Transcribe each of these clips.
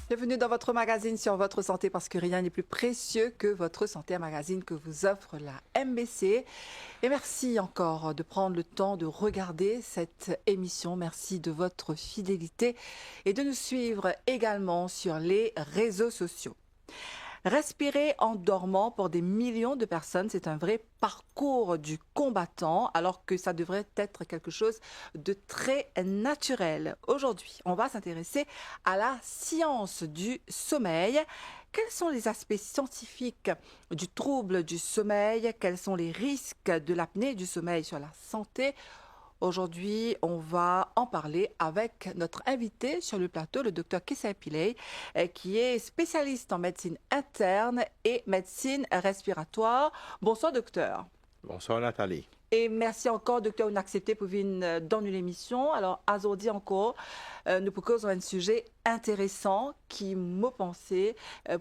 Bienvenue dans votre magazine sur votre santé parce que rien n'est plus précieux que votre santé, un magazine que vous offre la MBC. Et merci encore de prendre le temps de regarder cette émission. Merci de votre fidélité et de nous suivre également sur les réseaux sociaux. Respirer en dormant pour des millions de personnes, c'est un vrai parcours du combattant, alors que ça devrait être quelque chose de très naturel. Aujourd'hui, on va s'intéresser à la science du sommeil. Quels sont les aspects scientifiques du trouble du sommeil? Quels sont les risques de l'apnée du sommeil sur la santé? Aujourd'hui, on va en parler avec notre invité sur le plateau, le docteur Kissa Pillay, qui est spécialiste en médecine interne et médecine respiratoire. Bonsoir, docteur. Bonsoir, Nathalie. Et merci encore, docteur, d'accepter pour venir dans l'émission. Alors, aujourd'hui encore, nous proposons un sujet intéressant qui m'a pensé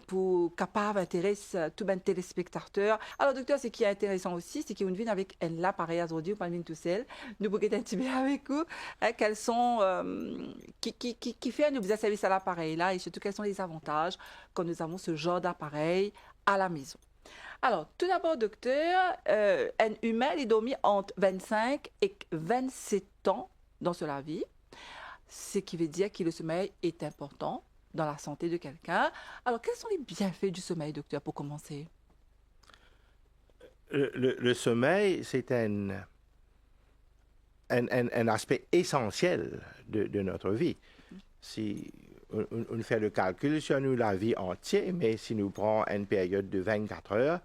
pour capable intéresser tout les téléspectateurs. Alors, docteur, ce qui est intéressant aussi, c'est qu'on vient avec un appareil aujourd'hui, on parle tout seul. Nous pouvons un petit peu avec vous. Quels sont, qui fait nous vous service à l'appareil là et surtout quels sont les avantages quand nous avons ce genre d'appareil à la maison. Alors, tout d'abord, docteur, un humain est dormi entre 25 et 27 ans dans sa vie, ce qui veut dire que le sommeil est important dans la santé de quelqu'un. Alors, quels sont les bienfaits du sommeil, docteur, pour commencer? Le sommeil, c'est un aspect essentiel de notre vie. Si on fait le calcul sur nous la vie entière, mais si nous prenons une période de 24 heures,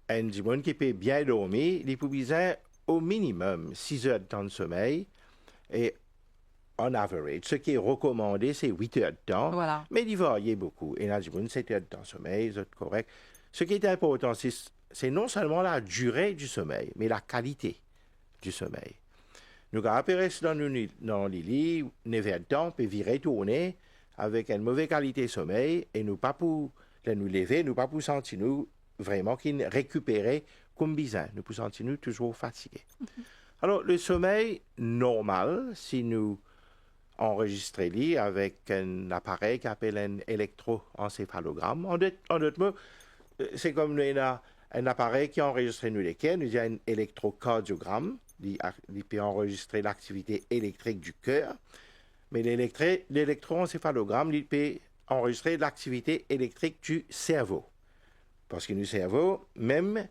un monde qui peut bien dormir, il peut besoin au minimum 6 heures de temps de sommeil et en average, ce qui est recommandé, c'est 8 heures de temps, Voilà. mais il varie beaucoup. Et là, du monde, 7 heures de temps de sommeil, c'est correct. Ce qui est important, c'est non seulement la durée du sommeil, mais la qualité du sommeil. Nous apparaît dans les lits, 9 heures de temps, puis virer tourner avec une mauvaise qualité de sommeil et nous pas pour nous lever, nous pas pour sentir nous vraiment qui récupérer comme besoin. Nous pour sentir nous toujours fatigués. Alors, le sommeil normal, si nous enregistrons lit avec un appareil qui appelle un électroencéphalogramme, en d'autres mots, c'est comme nous avons un appareil qui enregistre nous les cœurs, nous avons un électrocardiogramme, il peut enregistrer l'activité électrique du cœur, mais l'électroencéphalogramme, il peut enregistrer l'activité électrique du cerveau. Parce que le cerveau, même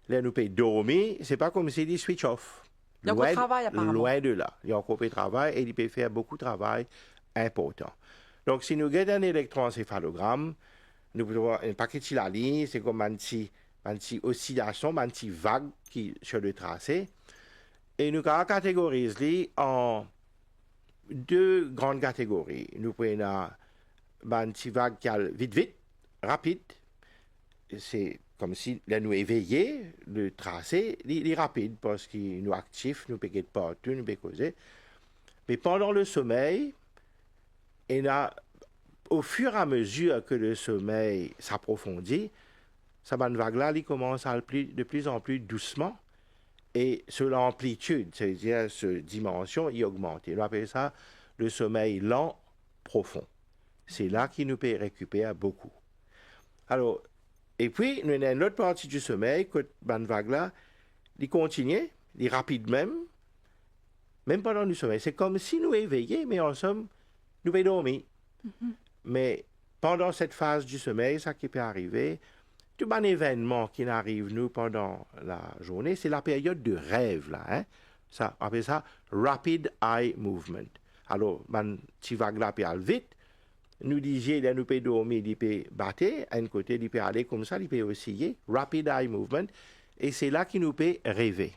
là, nous peut dormir, c'est pas comme s'il dit switch off. Il y a encore travail, apparemment. Loin de là. Il y a encore de travail et il peut faire beaucoup de travail important. Donc, si nous regardons un électroencéphalogramme, nous pouvons voir un paquet de la ligne, c'est comme un petit oscillation, un petit vague qui sur le tracé. Et nous catégorisons en deux grandes catégories. Nous prenons un petit vague qui est vite, rapide. C'est comme si là, nous éveillés, le tracé, il est rapide parce qu'il nous actif, nous peut être partout, nous peut causer. Mais pendant le sommeil, au fur et à mesure que le sommeil s'approfondit, sa bande vague-là, il commence à aller de plus en plus doucement. Et sur l'amplitude, c'est-à-dire sur dimension, il augmente. On appelle ça le sommeil lent profond. C'est là qu'il nous peut récupérer beaucoup. Alors, et puis, nous avons une autre partie du sommeil, que bande vague-là, il continue, il est rapide même pendant le sommeil. C'est comme si nous éveillés, mais en somme, nous pouvons dormir. Mm-hmm. Mais pendant cette phase du sommeil, ça qui peut arriver, tout un événement qui arrive nous pendant la journée, c'est la période de rêve, là. Hein? Ça, on appelle ça rapid eye movement. Alors, petit vague-là peut aller vite. Nous disions, là, nous pouvons dormir, il peut battre, à un côté, il peut aller comme ça, il peut osciller, rapid eye movement, et c'est là qu'il nous peut rêver.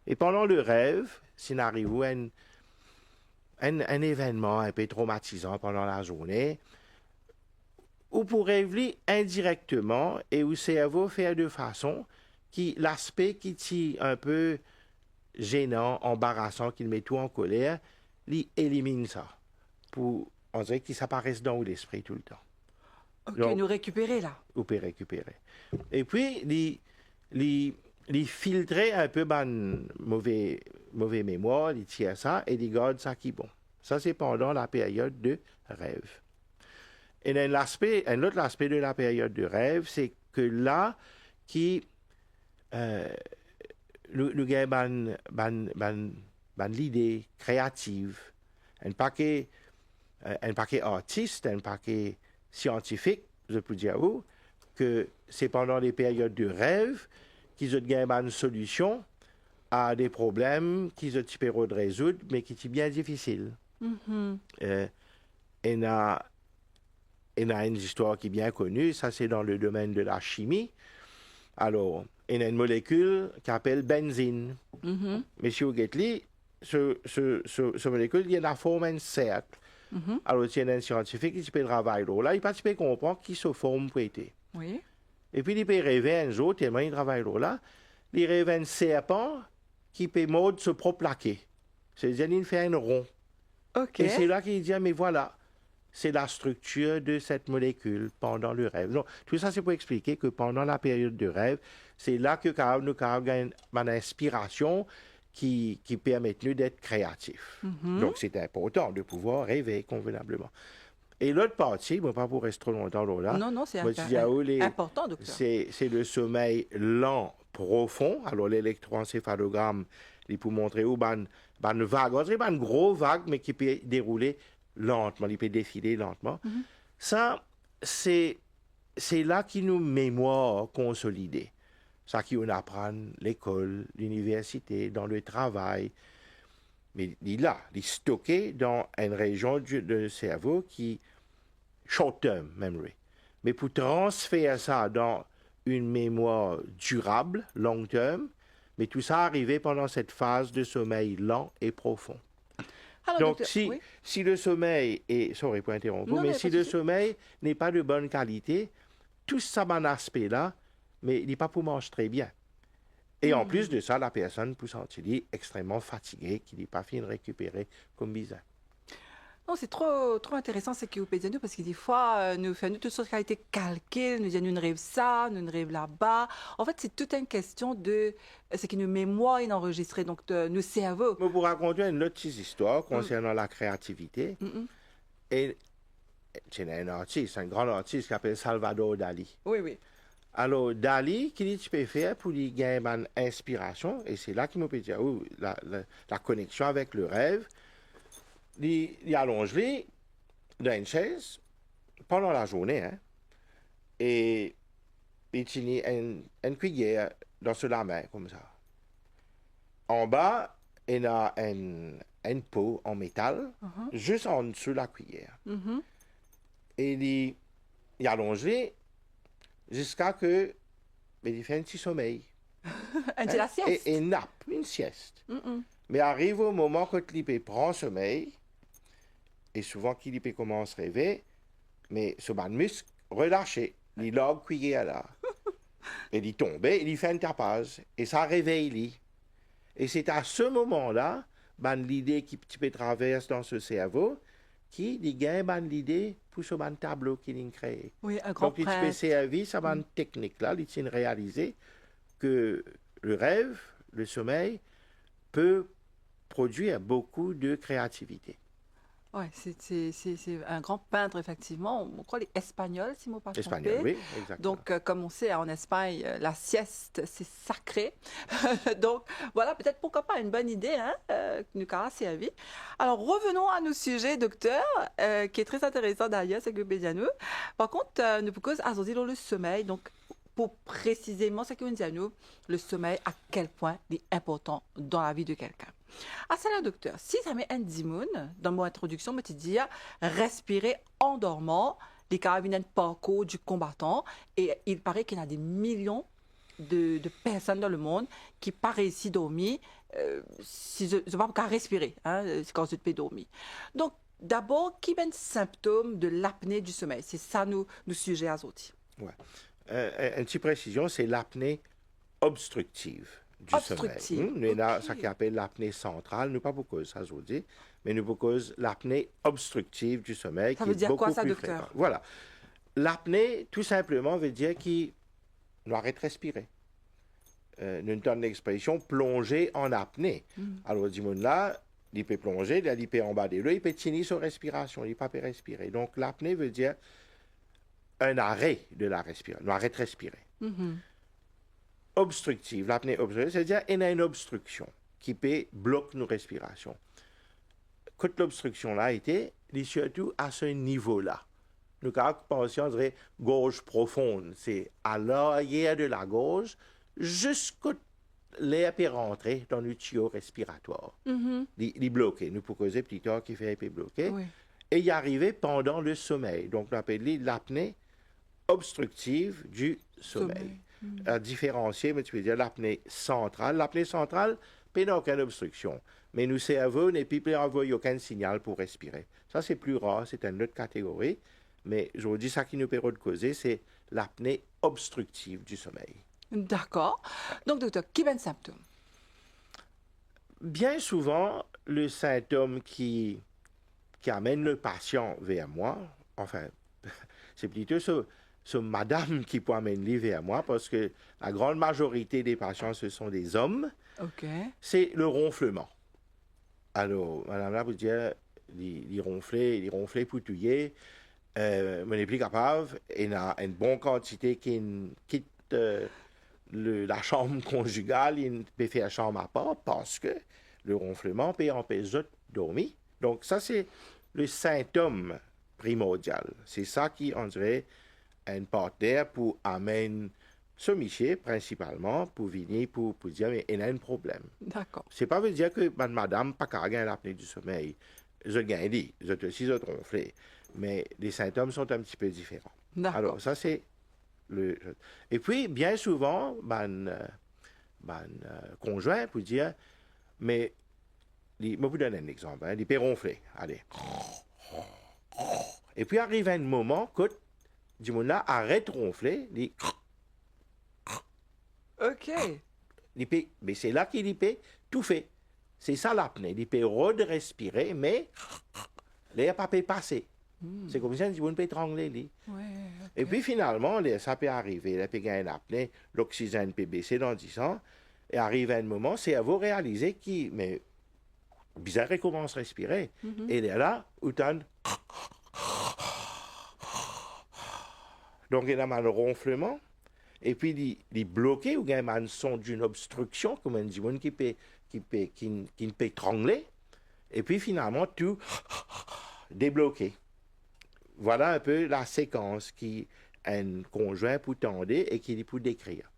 Et pendant le rêve, s'il arrive un événement un peu traumatisant pendant la journée, ou pour rêver indirectement et où le cerveau fait de façon qui l'aspect qui est un peu gênant, embarrassant, qui le met tout en colère, il élimine ça. On dirait qu'il s'apparaisse dans l'esprit tout le temps. Ok, donc, nous récupérer là. Vous pouvez récupérer. Et puis, il filtrer un peu mauvais mémoire, il tire ça et il garde ça qui est bon. Ça, c'est pendant la période de rêve. Et un autre aspect de la période de rêve, c'est que là, le gars ban l'idée créative, un paquet artiste, un paquet scientifique, je peux dire que c'est pendant les périodes de rêve qu'ils ont une solution à des problèmes qu'ils ont de résoudre, mais qui sont bien difficiles. Il y a une histoire qui est bien connue, ça c'est dans le domaine de la chimie. Alors, il y a une molécule qui s'appelle benzine. Monsieur Gately, ce molécule, il y a la forme un cercle. Alors, il y a un scientifique qui peut travailler là. Il peut comprendre qui se forme pour être. Oui. Et puis, il peut rêver un jour, tellement il travaille là, il rêve un serpent qui peut mordre ce propre plaqué. C'est-à-dire, il fait un rond. OK. Et c'est là qu'il dit, mais voilà, c'est la structure de cette molécule pendant le rêve. Donc, tout ça, c'est pour expliquer que pendant la période de rêve, c'est là que nous avons une inspiration qui permet nous d'être créatifs. Donc, c'est important de pouvoir rêver convenablement. Et l'autre partie, bon, pas pour rester trop longtemps là. Non, c'est important, docteur. C'est le sommeil lent, profond. Alors, l'électroencéphalogramme, il peut montrer où une vague, on dirait une grosse vague, mais qui peut dérouler lentement, il peut défiler lentement. Ça, c'est là qu'il nous mémoire consolidée. Ça qu'on apprend l'école, l'université, dans le travail. Mais il est là, il est stocké dans une région du cerveau qui short-term memory. Mais pour transférer ça dans une mémoire durable, long-term, mais tout ça arrivé pendant cette phase de sommeil lent et profond. Alors, donc, docteur, si le sommeil est... Sorry pour interrompre, mais si le sommeil n'est pas de bonne qualité, tout ça, un aspect-là, mais il n'est pas pour manger très bien. Et en plus de ça, la personne peut se sentir extrêmement fatiguée, qui n'est pas fini de récupérer comme bizarre. Non, c'est trop intéressant ce que vous pouvez dire, parce que des fois, nous faisons toutes sortes de qualités calquées, nous disons, nous rêvons ça, nous rêvons là-bas. En fait, c'est toute une question de ce que nos mémoires sont enregistrées, donc de nos cerveaux. Je vous raconter une autre petite histoire concernant la créativité. Et c'est un artiste, un grand artiste qui s'appelle Salvador Dali. Oui. Alors, Dali, qu'est-ce que tu peux faire pour lui gagner une inspiration? Et c'est là qu'il me peut dire la connexion avec le rêve. Il allonge dans une chaise pendant la journée, hein, et il tient une cuillère dans la main, comme ça. En bas, il y a une peau en métal, juste en dessous de la cuillère. Et il allonge jusqu'à que il fait un petit sommeil. La sieste. Et nappe, une sieste. Mais arrive au moment que l'IP prend sommeil, et souvent qu'il commence à rêver, mais ce muscle relâché, il log cuillère là. Et il tombe, il fait un tapage, et ça réveille lui. Et c'est à ce moment-là, l'idée qui peut traverser dans ce cerveau, qui gagne l'idée pour ce tableau qu'il a créé. Oui, un grand Donc, il peut servir ça une technique là, il tient réaliser que le rêve, le sommeil, peut produire beaucoup de créativité. Oui, c'est un grand peintre, effectivement. On croit les Espagnols, si je ne me trompe pas. Espagnol, oui, exactement. Donc, comme on sait, en Espagne, la sieste, c'est sacré. Donc, voilà, peut-être, pourquoi pas, une bonne idée, que nous avons servi. Alors, revenons à nos sujets, docteur, qui est très intéressant d'ailleurs, c'est que Bédiano. Par contre, nous pouvons associer dans le sommeil. Donc, pour précisément ce que nous disons, le sommeil, à quel point il est important dans la vie de quelqu'un. Ah, ça là, docteur, si ça met un dimoun, dans mon introduction, je me dis, respirer en dormant, les carabiniers de parcours du combattant, et il paraît qu'il y a des millions de personnes dans le monde qui n'ont pas réussi à dormir, si je ne pas respirer, quand je peux dormir. Donc, d'abord, qui est un symptôme de l'apnée du sommeil? C'est ça nous sujet à Zoti. Ouais. Une petite précision, c'est l'apnée obstructive du sommeil. Nous avons ce qu'on appelle l'apnée centrale. Nous pas beaucoup ça, je vous dis, mais nous beaucoup l'apnée obstructive du sommeil. Ça veut dire quoi, ça, docteur? Fréquent. Voilà. L'apnée, tout simplement, veut dire qu'il arrête de respirer. Nous avons l'expression plonger en apnée. Alors, dis là, il peut plonger, il peut en bas de l'eau, il peut tenir sa respiration, il ne peut pas respirer. Donc, l'apnée veut dire un arrêt de la respiration, un arrêt de respirer. Obstructive, l'apnée obstructive, c'est-à-dire qu'il y a une obstruction qui peut bloquer nos respirations. Quand l'obstruction là était, surtout à ce niveau-là. Nous pensions, on dirait, gorge profonde, c'est à l'arrière de la gorge, jusqu'au l'air peut rentrer dans le tuyau respiratoire. Il est bloqué. Nous pouvons causer petit temps qui fait un peu bloqué. Oui. Et y arriver pendant le sommeil. Donc, on appelle l'apnée obstructive du sommeil. À différencier, mais tu peux dire l'apnée centrale. L'apnée centrale, pas aucune obstruction. Mais nous cerveau n'est plus envoyer aucun signal pour respirer. Ça, c'est plus rare, c'est une autre catégorie. Mais aujourd'hui, ça qui nous permet de causer, c'est l'apnée obstructive du sommeil. D'accord. Donc, docteur, qui est le symptôme? Bien souvent, le symptôme qui amène le patient vers moi, enfin, c'est plutôt ce madame qui peut amener vers moi, parce que la grande majorité des patients, ce sont des hommes, c'est le ronflement. Alors, madame là, vous dire, il ronflait, poutouillé, on n'est plus capable, il y a une bonne quantité qui quitte la chambre conjugale, il peut faire chambre à part, parce que le ronflement peut empêcher de dormir. Donc, ça, c'est le symptôme primordial. C'est ça qui, on dirait, un partenaire pour amener ce monsieur, principalement, pour venir pour dire, mais il y a un problème. D'accord. C'est pas veut dire que madame pas qu'à gagner l'apnée du sommeil. Je gagne dit, je aussi, je ronfler. Mais les symptômes sont un petit peu différents. Alors, ça, c'est le... Et puis, bien souvent, conjoint pour dire, mais, je vous donne un exemple, il peut ronfler. Allez. Et puis, arrive un moment, quand, du monde là, arrête de ronfler, il OK. mais c'est là qu'il peut tout fait. C'est ça l'apnée. Il peut respirer, mais l'air pas peut passer. C'est comme ça qu'on peut étrangler. Ouais, okay. Et puis finalement, ça peut arriver. Il peut gagner une apnée, l'oxygène peut baisser dans 10 ans. Et arrive un moment, le cerveau réaliser qu'il, mais bizarre, il commence à respirer. Et il est là, où t'as donc il y a un ronflement. Et puis, il est bloqué, ou il y a un son d'une obstruction, comme un diamant qui peut étrangler. Et puis, finalement, tout débloqué. Voilà un peu la séquence qui un conjoint peut tendre et qui peut décrire.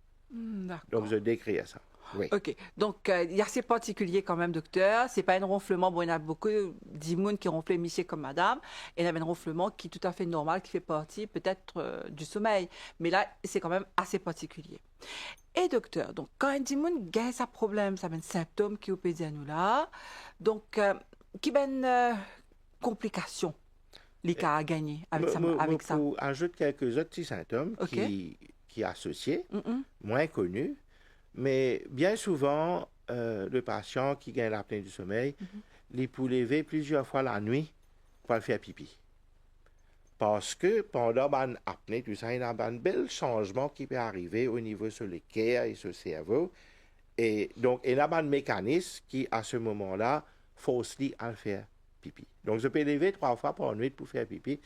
Donc, je décris ça. Oui. OK. Donc, il y a ces particuliers quand même, docteur. C'est pas un ronflement. Bon, il y en a beaucoup d'immunes qui ronflent monsieur comme madame. Et il y a un ronflement qui est tout à fait normal, qui fait partie peut-être du sommeil. Mais là, c'est quand même assez particulier. Et docteur, donc, quand un immune gagne sa problème, ça a un symptôme qui peut dire nous là. Donc, qui a une complication, les cas à gagner avec ça. Pour ajouter quelques autres petits symptômes qui associés, moins connus. Mais bien souvent, le patient qui gagne l'apnée du sommeil, il peut lever plusieurs fois la nuit pour le faire pipi. Parce que pendant l'apnée, tout ça, il y a un bel changement qui peut arriver au niveau sur le cœur et sur le cerveau. Et donc, il y a un mécanisme qui, à ce moment-là, force-lui à le faire pipi. Donc, je peux lever 3 fois par nuit pour faire pipi.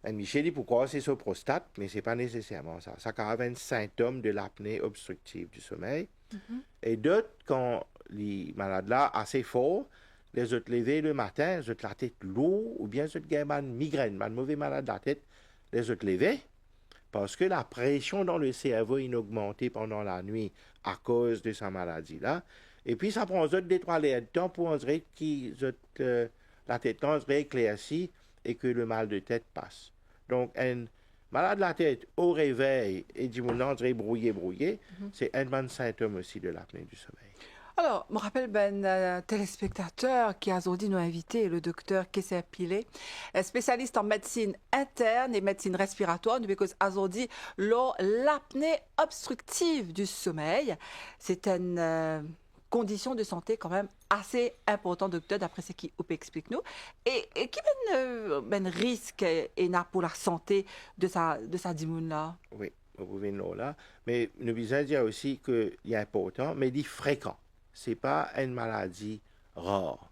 Et Michel dit pourquoi c'est sur prostate, mais ce n'est pas nécessairement ça. Ça a un symptôme de l'apnée obstructive du sommeil. Et d'autres, quand les malades là assez forts, les autres lever le matin, les autres la tête lourde, ou bien les autres ont une migraine, un mauvais malade de la tête, les autres lever, parce que la pression dans le cerveau est augmentée pendant la nuit à cause de sa maladie-là. Et puis, ça prend aux autres des 3 de temps pour on dirait que la tête serait éclaircie et que le mal de tête passe. Donc, un malade de la tête au réveil et du moment brouillé, c'est un bon symptôme aussi de l'apnée du sommeil. Alors, je me rappelle téléspectateur qui a aujourd'hui nous invité, le docteur Kessé Pilé, spécialiste en médecine interne et médecine respiratoire, parce qu'aujourd'hui, l'apnée obstructive du sommeil, c'est une condition de santé quand même assez importante, docteur, d'après ce qu'il explique nous. Et qui ben risque pour la santé de sa dimoune là? Oui, vous pouvez le là. Mais nous devons dire aussi qu'il est important, mais il est fréquent. Ce n'est pas une maladie rare.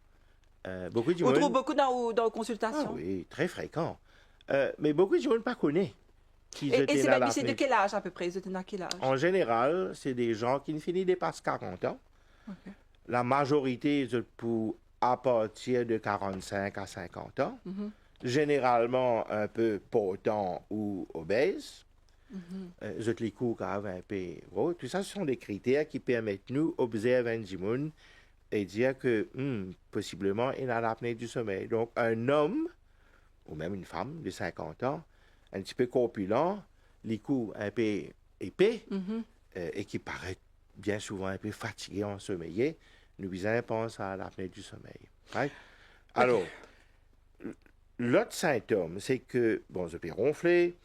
On trouve beaucoup dans les consultations. Ah oui, très fréquent. Mais beaucoup de gens ne pas connaissent. qui Et étaient c'est à c'est de l'apnée. quel âge à peu près? Ils étaient à quel âge? En général, c'est des gens qui ne finissent dépassent 40 ans. Ok. La majorité, c'est pour à partir de 45 à 50 ans. Mhm, Généralement un peu portants ou obèses. mhm. Les coups un peu gros. Tout ça, ce sont des critères qui permettent nous d'observer un monde et dire que possiblement il a l'apnée du sommeil. Donc un homme, ou même une femme de 50 ans, un petit peu corpulent, les coups un peu épais, Mhm. et qui paraît bien souvent un peu fatigué, ensommeillé, nous pensons à l'apnée du sommeil. Right? Alors, l'autre symptôme, c'est que, bon, je peux ronfler,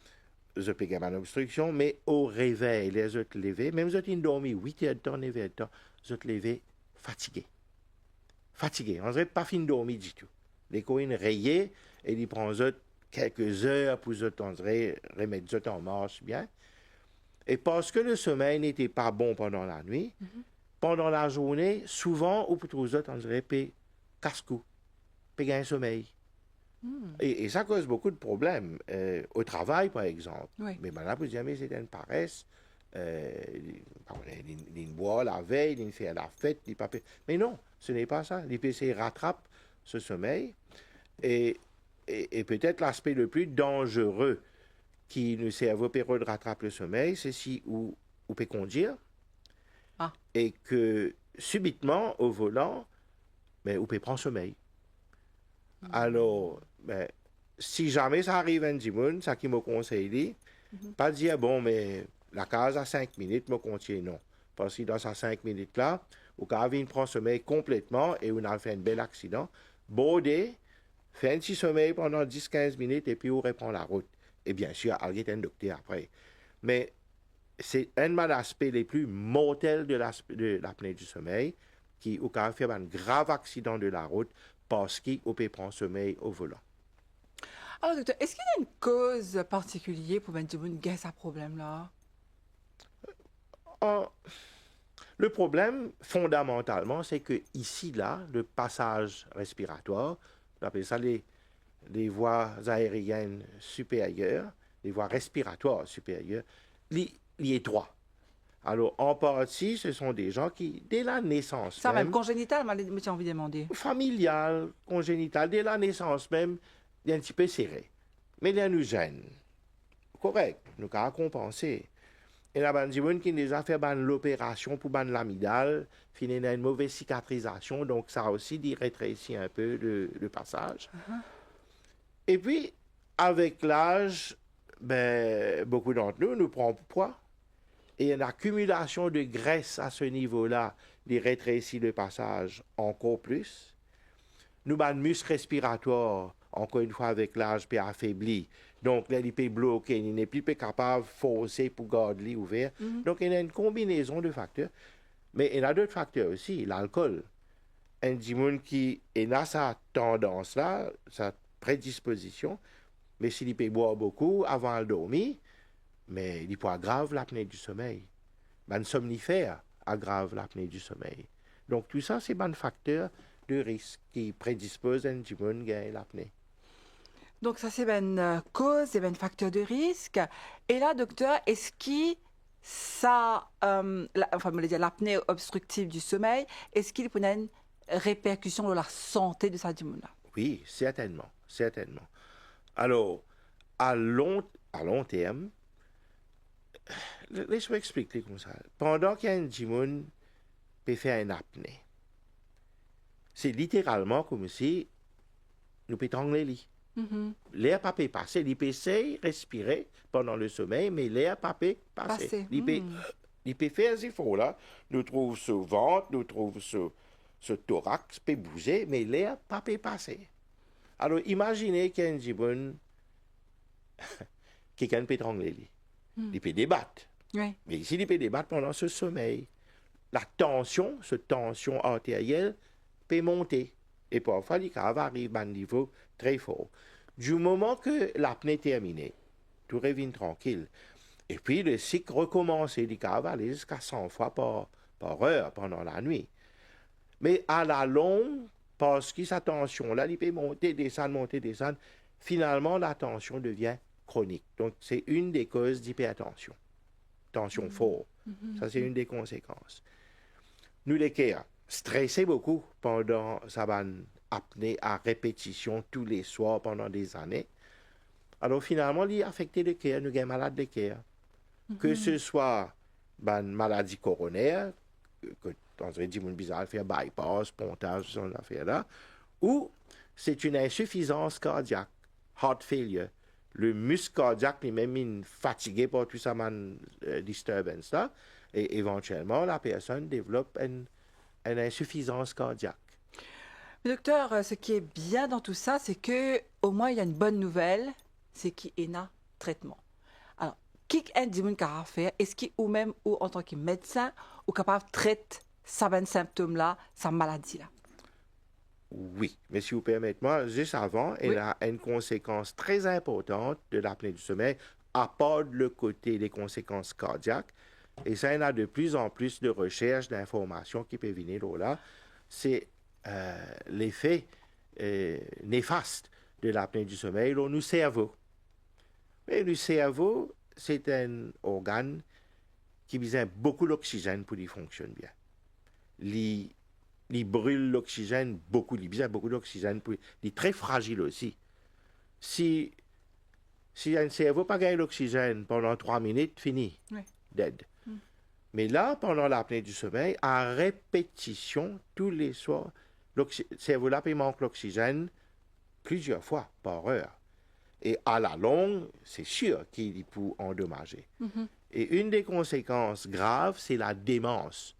je peux avoir une obstruction, mais au réveil, les autres levés, même si tu dormi 8 heures de temps, 9 heures de temps, je te levés fatigué. Fatigué. On ne serait pas fini de dormir du tout. Les coïnes rayées, et ils prennent quelques heures pour remettre en marche bien. Et parce que le sommeil n'était pas bon pendant la nuit, pendant la journée, souvent, ou pour tous autres, on dirait, casse-cou, un sommeil. Et ça cause beaucoup de problèmes. Au travail, par exemple. Oui. Mais là, vous dites, mais c'est une paresse. Il boit la veille, il fait la fête, il papier. Mais non, ce n'est pas ça. L'IPC rattrape ce sommeil. Et peut-être l'aspect le plus dangereux qui nous cerveau période rattrape le sommeil, c'est si ou peut conduire et que subitement au volant, mais ou peut prendre sommeil. Alors, si jamais ça arrive à un Jimoun, ça qui me conseille, pas dire bon, mais la case à 5 minutes me contient, non. Parce que dans ces 5 minutes-là, ou quand il prend sommeil complètement et on a fait un bel accident, bordé, fait un petit sommeil pendant 10-15 minutes et puis on reprend la route. Et bien sûr, il y a un docteur après. Mais c'est un des aspects les plus mortels de l'apnée du sommeil, qui au cas fait un grave accident de la route parce qu'il peut prendre sommeil au volant. Alors, docteur, est-ce qu'il y a une cause particulière pour Benjamin gagner ce problème-là? Le problème, fondamentalement, c'est que ici, là, le passage respiratoire, on appelle ça les voies aériennes supérieures, les voies respiratoires supérieures, il est droit. Alors, en partie, ce sont des gens qui, dès la naissance Ça même, même, congénital, j'ai envie de demander. familial, congénital, dès la naissance même, il est un petit peu serré. Mais il nous gêne. Correct, nous avons compensé. Et la bande qui nous a fait l'opération pour l'amygdale, finit une mauvaise cicatrisation, donc ça a aussi dit rétrécir un peu le passage. Et puis, avec l'âge, beaucoup d'entre nous prennent poids. Et une accumulation de graisse à ce niveau-là, les rétrécit le passage encore plus. Nous, le muscle respiratoire, encore une fois avec l'âge, peut affaibli. Donc, là, il peut bloquer, il n'est plus capable de forcer pour garder ouvert. Donc, il y a une combinaison de facteurs. Mais il y a d'autres facteurs aussi, l'alcool. Un monde qui a sa tendance-là, sa prédisposition, mais s'il peut boire beaucoup avant de dormir, mais il peut aggraver l'apnée du sommeil. Un somnifère aggrave l'apnée du sommeil. Donc, tout ça, c'est un facteur de risque qui prédispose un monde à l'apnée. Donc, ça, c'est une cause, c'est un facteur de risque. Et là, docteur, est-ce que ça, l'apnée obstructive du sommeil, est-ce qu'il peut y avoir une répercussion sur la santé de sa dimoune? Oui, certainement, certainement. Alors, à long terme, laisse-moi expliquer comme ça. Pendant qu'un dimoun peut faire une apnée, c'est littéralement comme si nous peut étrangler lui. L'air pas peut passer. Il peut essayer de respirer pendant le sommeil, mais l'air pas peut passer. Il peut faire des efforts là. Nous trouvons ce ventre, nous trouvons ce thorax peut bouger, mais l'air pas peut passer. Alors imaginez qu'il y a un djibon, quelqu'un peut étrangler lui. Il peut débattre. Oui. Mais ici, il peut débattre pendant ce sommeil. La tension, cette tension artérielle, peut monter. Et parfois, les caves arrivent à un niveau très fort. Du moment que l'apnée est terminée, tout revient tranquille. Et puis, le cycle recommence. Et les caves aller jusqu'à 100 fois par heure pendant la nuit. Mais à la longue, parce que cette tension-là, il peut monter, descendre. Finalement, la tension devient chronique. Donc, c'est une des causes d'hypertension. Tension forte. Ça, c'est une des conséquences. Nous, les cœurs, stressés beaucoup pendant sa apnée à répétition tous les soirs pendant des années. Alors, finalement, il a affecté le cœur, nous sommes malades de cœur. Que ce soit une maladie coronaire, que on dirait dit bizarre, faire bypass, pontage, ce genre d'affaires-là, ou c'est une insuffisance cardiaque, heart failure. Le muscle cardiaque est même fatigué par tout ça, disturbance-là, et éventuellement, la personne développe une insuffisance cardiaque. Mais docteur, ce qui est bien dans tout ça, c'est que au moins il y a une bonne nouvelle, c'est qu'il y a un traitement. Alors, qui est dit qu'on faire? Est-ce qu'il ou même ou en tant que médecin ou capable de traiter ça symptômes-là, sa maladie-là? Oui, mais si vous permettez, moi, juste avant, il y a une conséquence très importante de l'apnée du sommeil, à part le côté des conséquences cardiaques. Et ça, il y a de plus en plus de recherches, d'informations qui peuvent venir là. C'est l'effet néfaste de l'apnée du sommeil dans nos cerveaux. Mais le cerveau, c'est un organe qui besoin beaucoup d'oxygène pour qu'il fonctionne bien. Il brûle l'oxygène beaucoup, il a besoin beaucoup d'oxygène. Il est très fragile aussi. Si un cerveau n'a pas gagné l'oxygène pendant 3 minutes, fini, dead. Mais là, pendant l'apnée du sommeil, à répétition, tous les soirs, le cerveau-là manque l'oxygène plusieurs fois par heure. Et à la longue, c'est sûr qu'il peut endommager. Et une des conséquences graves, c'est la démence.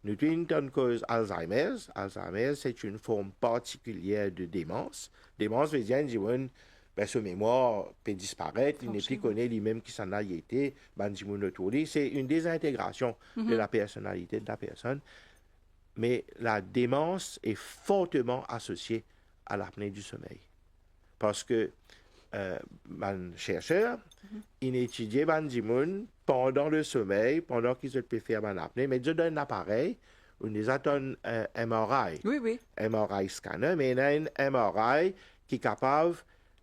Nous avons une cause Alzheimer. Alzheimer, c'est une forme particulière de démence. Démence veut dire que sa mémoire peut disparaître, il n'est plus connu lui-même qui s'en a été, c'est une désintégration de la personnalité de la personne. Mais la démence est fortement associée à l'apnée du sommeil. Parce que un chercheur, il étudiait pendant le sommeil, pendant qu'ils peuvent faire l'apnée, mais ils ont un appareil, on les a un MRI. Oui. MRI scanner, mais il y a un MRI qui est capable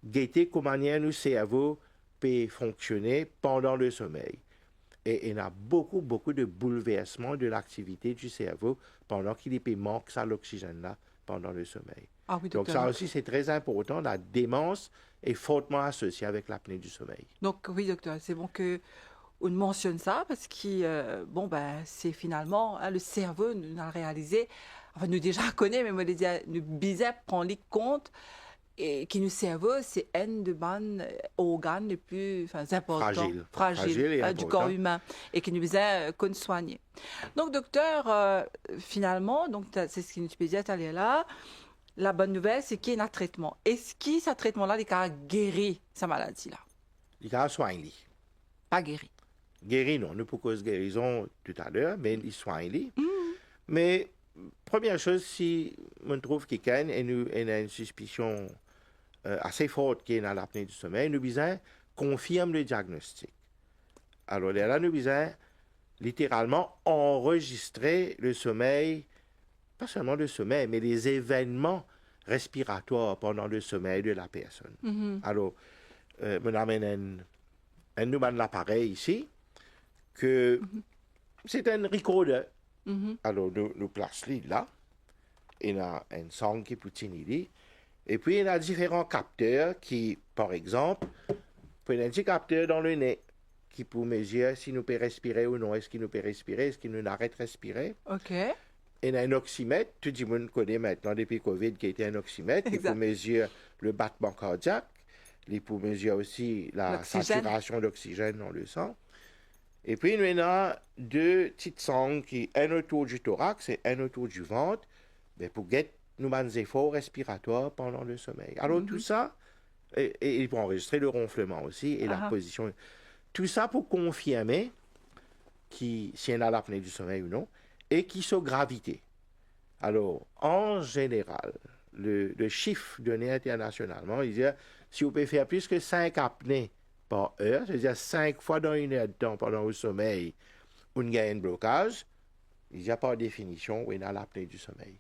de guetter comment nos cerveaux peuvent fonctionner pendant le sommeil. Et il y a beaucoup de bouleversements de l'activité du cerveau pendant qu'il manque ça l'oxygène-là pendant le sommeil. Ah oui, donc ça aussi, c'est très important. La démence est fortement associée avec l'apnée du sommeil. Donc oui, docteur, c'est bon que on mentionne ça parce que c'est finalement le cerveau nous a réalisé, enfin nous déjà connaît, mais nous bizarre prendre les compte et qui nous cerveau c'est un de ban organes les plus importants, fragile du corps humain et qui nous bizarre qu'on soigner. Donc docteur, finalement, donc c'est ce qui nous disait tout à l'heure là. La bonne nouvelle, c'est qu'il y a un traitement. Est-ce que ce traitement-là, il a guéri sa maladie-là? Il a soigné. Pas guéri. Guéri, non. Nous pouvons guérison tout à l'heure, mais il soigne. Mais, première chose, si on trouve quelqu'un et nous avons une suspicion assez forte qu'il y a l'apnée du sommeil, nous besoin confirme le diagnostic. Alors là, nous besoin littéralement enregistrer le sommeil, pas seulement le sommeil, mais les événements respiratoires pendant le sommeil de la personne. Alors, on amène un appareil ici, que c'est un recorder. Alors, nous plaçons là. Il y a un son qui peut tenir. Et puis, il y a différents capteurs qui, par exemple, prennent un petit capteur dans le nez qui peut mesurer si nous pouvons respirer ou non. Est-ce qu'il nous peut respirer? Est-ce qu'il nous arrête de respirer? OK. Il y a un oxymètre. Tout le monde connaît maintenant, depuis COVID, qui était un oxymètre. Il peut mesurer le battement cardiaque. Il peut mesurer aussi la saturation d'oxygène dans le sang. Et puis, il y a 2 petites sondes qui un autour du thorax et un autour du ventre, mais pour guetter nous des efforts respiratoires pendant le sommeil. Alors, tout ça, et il peut enregistrer le ronflement aussi et la position. Tout ça pour confirmer si on a l'apnée du sommeil ou non, et qui sont gravité. Alors, en général, le chiffre donné internationalement, il dit si vous pouvez faire plus que 5 apnées par heure, c'est-à-dire 5 fois dans une heure de temps pendant le sommeil, on a un blocage, il n'y a pas de définition où il y a l'apnée du sommeil.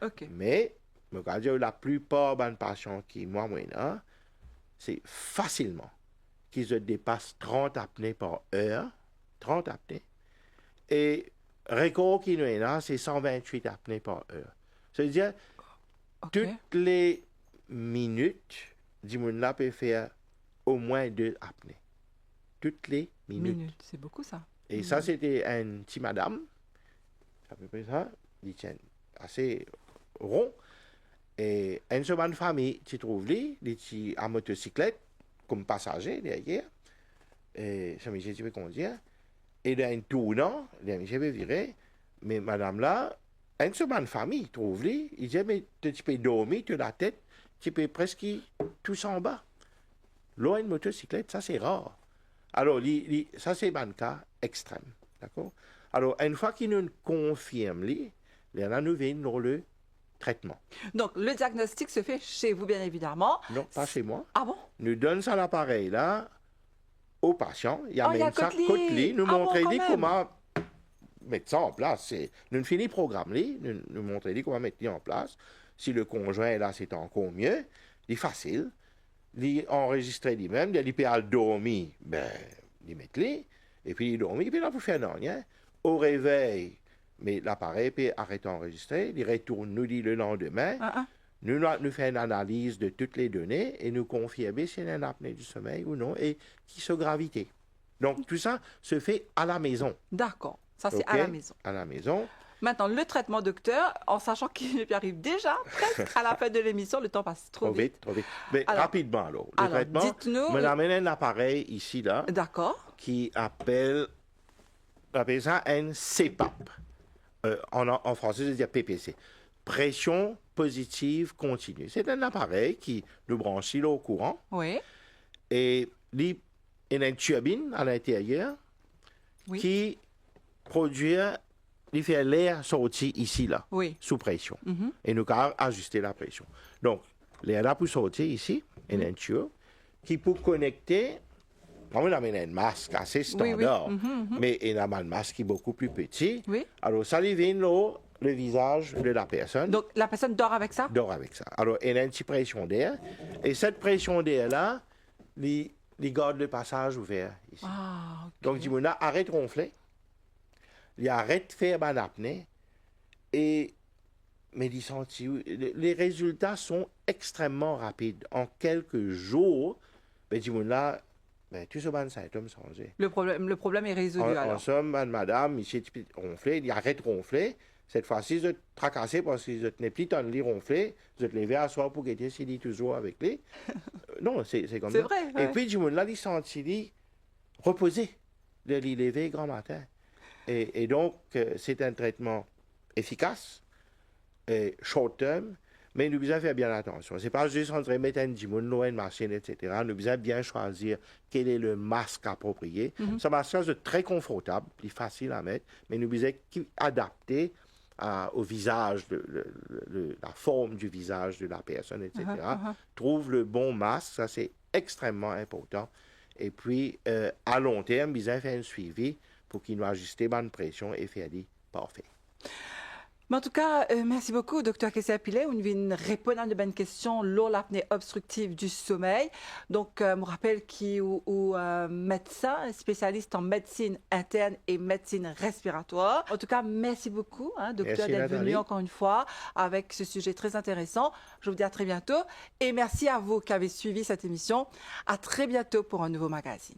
Okay. Mais, la plupart des patients qui, c'est facilement qui se dépasse 30 apnées par heure. 30 apnées. Et record qui nous est là, c'est 128 apnées par heure. C'est-à-dire, toutes les minutes, Dimon-là peut faire au moins 2 apnées. Toutes les minutes. C'est beaucoup ça. Et ça, c'était un petit madame, à peu près ça, il tient assez rond. Et une seconde famille, tu trouves lui, il est à motocyclette, comme passager derrière. Et ça me dit, tu peux conduire. Et dans un tournant, je vais virer. Mais madame là, une seconde famille, trouve lui, il dit, mais tu peux dormir, tu as la tête, tu peux presque tous en bas. Là, une motocyclette, ça c'est rare. Alors, ça c'est un cas extrême. D'accord? Alors, une fois qu'il nous confirme, là, nous venons dans le traitement. Donc, le diagnostic se fait chez vous, bien évidemment. Non, pas chez moi. Ah bon? Nous donnons ça l'appareil là au patient. Il y a même ça côté nous montrer comment mettre ça en place. Nous finissons le programme, nous montrer comment mettre ça en place. Si le conjoint là, c'est encore mieux. C'est facile. Il enregistre lui-même, il peut aller dormir, il met les, et puis il dormit, et puis là, pour faire rien. Au réveil, mais l'appareil peut arrêter d'enregistrer, il retourne, nous dit le lendemain, nous faisons une analyse de toutes les données et nous confirmer si il y a une apnée du sommeil ou non, et qui sont gravité. Donc, tout ça se fait à la maison. D'accord, ça c'est à la maison. À la maison. Maintenant, le traitement, docteur, en sachant qu'il arrive déjà presque à la fin de l'émission, le temps passe trop vite. Trop vite. Mais alors, rapidement, alors. Le traitement, dites-nous... on amène un appareil ici, là. D'accord. Qui appelle ça un CPAP. En français, je dis PPC. Pression positive continue. C'est un appareil qui nous branche là au courant. Oui. Et il y a une turbine à l'intérieur qui produit... Il fait l'air sortir ici, là, sous pression. Et nous avons ajusté la pression. Donc, l'air là pour sortir ici, il y a un tube qui peut connecter. On a un masque assez standard, mais il y a un masque qui est beaucoup plus petit. Alors, ça lui vient là, le visage de la personne. Donc, la personne dort avec ça? Dort avec ça. Alors, il y a une petite pression d'air. Et cette pression d'air-là, il garde le passage ouvert ici. Donc, Dimona arrête de ronfler. Il arrête de faire une apnée et les résultats sont extrêmement rapides. En quelques jours, là, tout ce bon symptôme changé. Le problème est résolu alors. En somme, madame, il ronfler, il arrête de ronfler. Cette fois-ci, je tracassé parce que je n'ai plus temps de lui ronfler. Je te lever à soir pour guetter s'il est toujours avec lui. Non, c'est comme ça. C'est vrai. Et puis, là, il sentit reposer, de lui lever grand matin. Et donc, c'est un traitement efficace, short term, mais nous devons faire bien attention. Ce n'est pas juste en train de mettre un dimoun, une machine, etc. Nous devons bien choisir quel est le masque approprié. Ce masque est très confortable, plus facile à mettre, mais nous devons adapter au visage, la forme du visage de la personne, etc. Trouve le bon masque, ça c'est extrêmement important. Et puis, à long terme, nous devons faire un suivi pour qu'il nous ajuste bonne pression et faire des parfait. Mais en tout cas, merci beaucoup, Dr. Kessia Pilet. On vient répondre à de bonnes questions sur l'apnée obstructive du sommeil. Donc, je rappelle qu'il est médecin, spécialiste en médecine interne et médecine respiratoire. En tout cas, merci beaucoup, docteur, d'être venu encore une fois avec ce sujet très intéressant. Je vous dis à très bientôt. Et merci à vous qui avez suivi cette émission. À très bientôt pour un nouveau magazine.